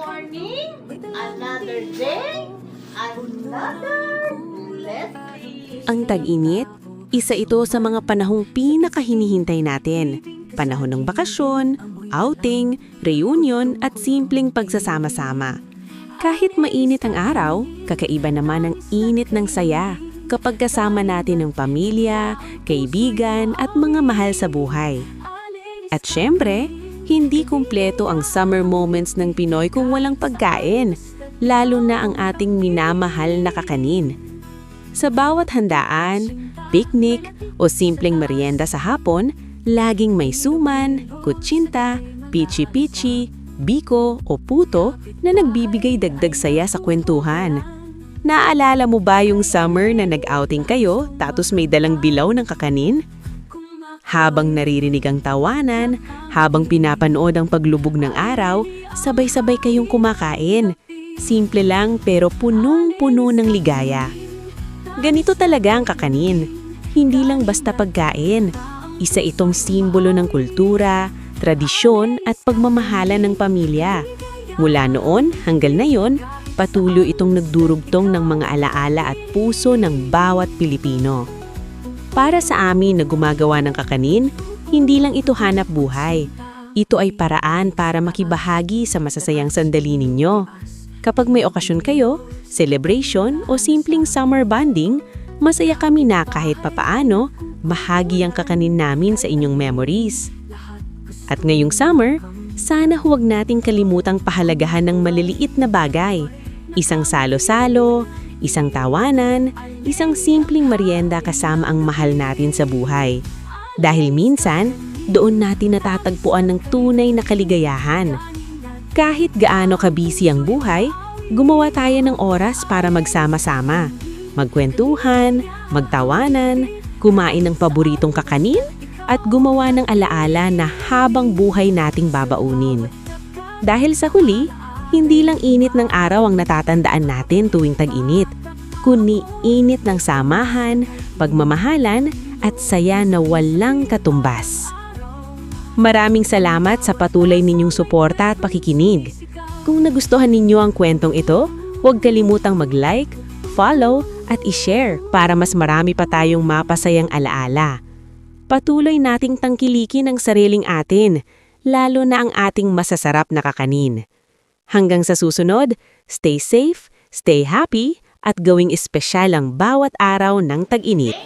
morning, another day, another blessing. Ang tag-init, isa ito sa mga panahong pinakahinihintay natin. Panahon ng bakasyon, outing, reunion at simpleng pagsasama-sama. Kahit mainit ang araw, kakaiba naman ang init ng saya kapag kasama natin ang pamilya, kaibigan at mga mahal sa buhay. At syempre, hindi kumpleto ang summer moments ng Pinoy kung walang pagkain, lalo na ang ating minamahal na kakanin. Sa bawat handaan, picnic o simpleng merienda sa hapon, laging may suman, kutsinta, pichi-pichi, biko o puto na nagbibigay dagdag saya sa kwentuhan. Naalala mo ba yung summer na nag-outing kayo tapos may dalang bilaw ng kakanin? Habang naririnig ang tawanan, habang pinapanood ang paglubog ng araw, sabay-sabay kayong kumakain. Simple lang pero punong-puno ng ligaya. Ganito talaga ang kakanin. Hindi lang basta pagkain. Isa itong simbolo ng kultura, tradisyon at pagmamahala ng pamilya. Mula noon hanggang ngayon, patuloy itong nagdurugtong ng mga alaala at puso ng bawat Pilipino. Para sa amin na gumagawa ng kakanin, hindi lang ito hanap buhay. Ito ay paraan para makibahagi sa masasayang sandali ninyo. Kapag may okasyon kayo, celebration o simpleng summer bonding, masaya kami na kahit papaano, bahagi ang kakanin namin sa inyong memories. At ngayong summer, sana huwag nating kalimutang pahalagahan ng maliliit na bagay. Isang salo-salo, isang tawanan, isang simpleng merienda kasama ang mahal natin sa buhay. Dahil minsan, doon natin natatagpuan ng tunay na kaligayahan. Kahit gaano kabisi ang buhay, gumawa tayo ng oras para magsama-sama. Magkwentuhan, magtawanan, kumain ng paboritong kakanin, at gumawa ng alaala na habang buhay nating babaunin. Dahil sa huli, hindi lang init ng araw ang natatandaan natin tuwing tag-init, kundi init ng samahan, pagmamahalan at saya na walang katumbas. Maraming salamat sa patuloy ninyong suporta at pakikinig. Kung nagustuhan ninyo ang kwentong ito, huwag kalimutang mag-like, follow at i-share para mas marami pa tayong mapasayang alaala. Patuloy nating tangkilikin ang sariling atin, lalo na ang ating masasarap na kakanin. Hanggang sa susunod, stay safe, stay happy, at gawing espesyal ang bawat araw ng tag-init.